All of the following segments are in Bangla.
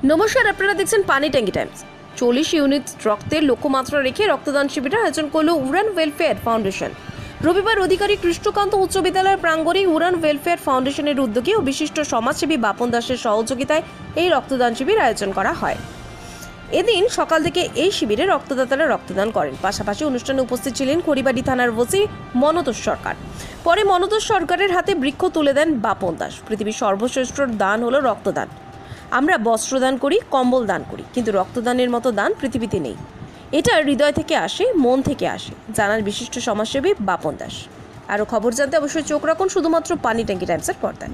নমস্কার, আপনারা দেখছেন পানি ট্যাঙ্কি টাইমস। 40 ইউনিট রক্তের লক্ষ্যমাত্রা রেখে রক্তদান শিবিরের আয়োজন করল উড়ান ওয়েলফেয়ার ফাউন্ডেশন। রবিবার অধিকারী কৃষ্ণকান্ত উচ্চ বিদ্যালয়ের প্রাঙ্গণে উড়ান ওয়েলফেয়ার ফাউন্ডেশনের উদ্যোগে ও বিশিষ্ট সমাজসেবী বাপন দাসের সহযোগিতায় এই রক্তদান শিবির আয়োজন করা হয়। এদিন সকাল থেকে এই শিবিরে রক্তদাতারা রক্তদান করেন। পাশাপাশি অনুষ্ঠানে উপস্থিত ছিলেন খড়িবাড়ি থানার ওসি মনতোষ সরকার। পরে মনতোষ সরকারের হাতে বৃক্ষ তুলে দেন বাপন দাস। পৃথিবীর সর্বশ্রেষ্ঠ দান হলো রক্তদান। আমরা বস্ত্র দান করি, কম্বল দান করি, কিন্তু রক্তদানের মতো দান পৃথিবীতে নেই। এটা হৃদয় থেকে আসে, মন থেকে আসে, জানান বিশিষ্ট সমাজসেবী বাপন দাস। আরও খবর জানতে অবশ্যই চোখ রাখুন শুধুমাত্র পানি ট্যাঙ্কি টাইমসের পর্দায়।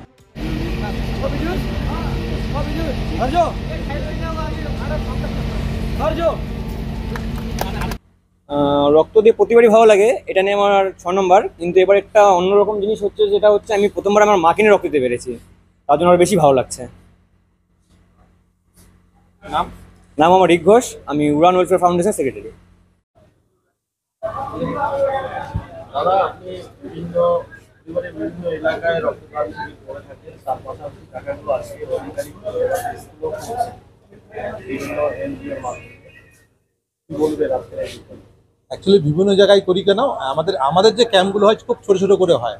রক্ত দিয়ে প্রতিবারই ভালো লাগে, এটা নিয়ে আমার 6 নম্বর। কিন্তু এবার একটা অন্যরকম জিনিস হচ্ছে, যেটা হচ্ছে আমি প্রথমবার আমার মাকে নিয়ে রক্ত দিতে পেরেছি, তার জন্য আমার বেশি ভালো লাগছে। নাম আমার রিক ঘোষ, আমি উড়ান ওয়েলফেয়ার ফাউন্ডেশন সেক্রেটারি। দাদা, আপনি বিভিন্ন এলাকায় রক্তদান শিবির করে থাকেন, তার পাশাপাশি টাকাগুলো আজকে অধিকারী স্কুলও করছেন বিভিন্ন এনজিওর মাধ্যমে। কি বলবেন আপনারা? অ্যাকচুয়ালি বিভিন্ন জায়গায় করি কেন, আমাদের যে ক্যাম্পগুলো হয় খুব ছোট ছোট করে হয়।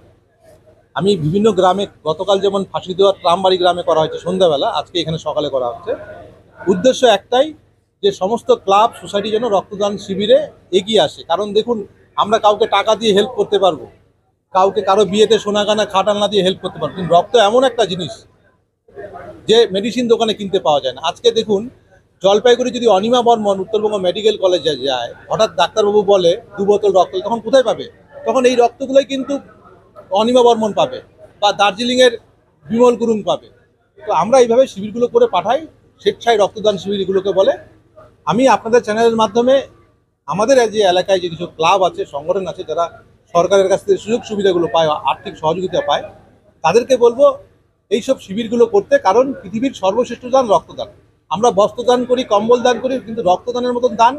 আমি বিভিন্ন গ্রামে, গতকাল যেমন ফাঁসি দেওয়া ট্রামবাড়ি গ্রামে করা হয়েছে সন্ধ্যাবেলা, আজকে এখানে সকালে করা হচ্ছে। উদ্দেশ্য একটাই, যে সমস্ত ক্লাব সোসাইটি যেন রক্তদান শিবিরে এগিয়ে আসে। কারণ দেখুন, আমরা কাউকে টাকা দিয়ে হেল্প করতে পারবো, কাউকে কারো বিয়েতে সোনা গানা খাট আলনা দিয়ে হেল্প করতে পারবো, কিন্তু রক্ত এমন একটা জিনিস যে মেডিসিন দোকানে কিনতে পাওয়া যায় না। আজকে দেখুন, জলপাইগুড়ি যদি অনিমা বর্মন উত্তরবঙ্গ মেডিকেল কলেজে যায়, হঠাৎ ডাক্তারবাবু বলে 2 বোতল রক্ত, তখন কোথায় পাবে? তখন এই রক্তগুলোই কিন্তু অনিমা বর্মন পাবে, বা দার্জিলিংয়ের বিমল গুরুং পাবে। তো আমরা এইভাবে শিবিরগুলো করে পাঠাই, স্বেচ্ছায় রক্তদান শিবির এগুলোকে বলে। আমি আপনাদের চ্যানেলের মাধ্যমে আমাদের যে এলাকায় যে কিছু ক্লাব আছে, সংগঠন আছে, যারা সরকারের কাছ থেকে সুযোগ সুবিধাগুলো পায়, আর্থিক সহযোগিতা পায়, তাদেরকে বলবো এইসব শিবিরগুলো করতে। কারণ পৃথিবীর সর্বশ্রেষ্ঠ দান রক্তদান। আমরা বস্ত্র দান করি, কম্বল দান করি, কিন্তু রক্তদানের মতন দান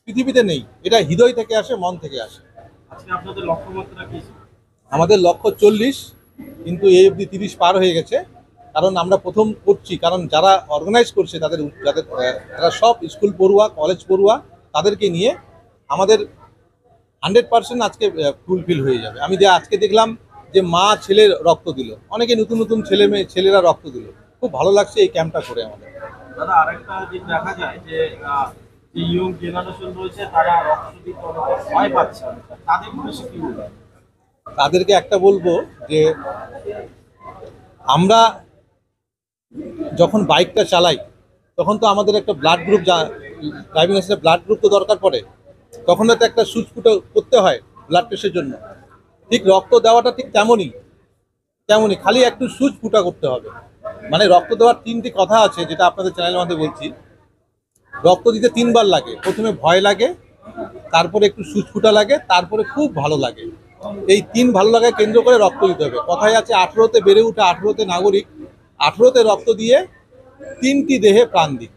পৃথিবীতে নেই। এটা হৃদয় থেকে আসে, মন থেকে আসে। আজকে আপনাদের লক্ষ্যমাত্রা কি? আমাদের লক্ষ্য 40, কিন্তু এই অবধি 30 পার হয়ে গেছে। কারণ আমরা প্রথম করছি, কারণ যারা অর্গানাইজ করছে তারা সব স্কুল পড়ুয়া, কলেজ পড়ুয়া, তাদেরকে নিয়ে আমাদের 100% আজকে ফুলফিল হয়ে যাবে। আমি আজকে দেখলাম যে মা ছেলে রক্ত দিল, অনেকে নতুন নতুন ছেলেরা রক্ত দিল। খুব ভালো লাগছে এই ক্যাম্পটা করে আমাদের। দাদা, আরেকটা দিক দেখা যায় যে ইয়ং জেনারেশন রয়েছে, তারা রক্ত দিতে অনেক ভয় পাচ্ছে, তাদের উদ্দেশ্যে কি বলবেন? তাদেরকে একটা বলবো যে আমরা যখন বাইকটা চালাই, তখন তো আমাদের একটা ব্লাড গ্রুপ, ড্রাইভিং লাইসেন্সে ব্লাড গ্রুপ তো দরকার পড়ে। তখন তো একটা সুচ ফুটো করতে হয় ব্লাড টেস্টের জন্য। ঠিক রক্ত দেওয়াটা ঠিক তেমনই খালি একটু সুচ ফুটা করতে হবে। মানে রক্ত দেওয়ার 3টি কথা আছে, যেটা আপনাদের চ্যানেলের মধ্যে বলছি। রক্ত দিতে 3 বার লাগে। প্রথমে ভয় লাগে, তারপরে একটু সুচ ফুটা লাগে, তারপরে খুব ভালো লাগে। এই 3 ভালো লাগায় কেন্দ্র করে রক্ত দিতে হবে। কথায় আছে 18তে বেড়ে উঠে 18তে নাগরিক, 18তে রক্ত দিয়ে 3টি দেহে প্রাণ দিই।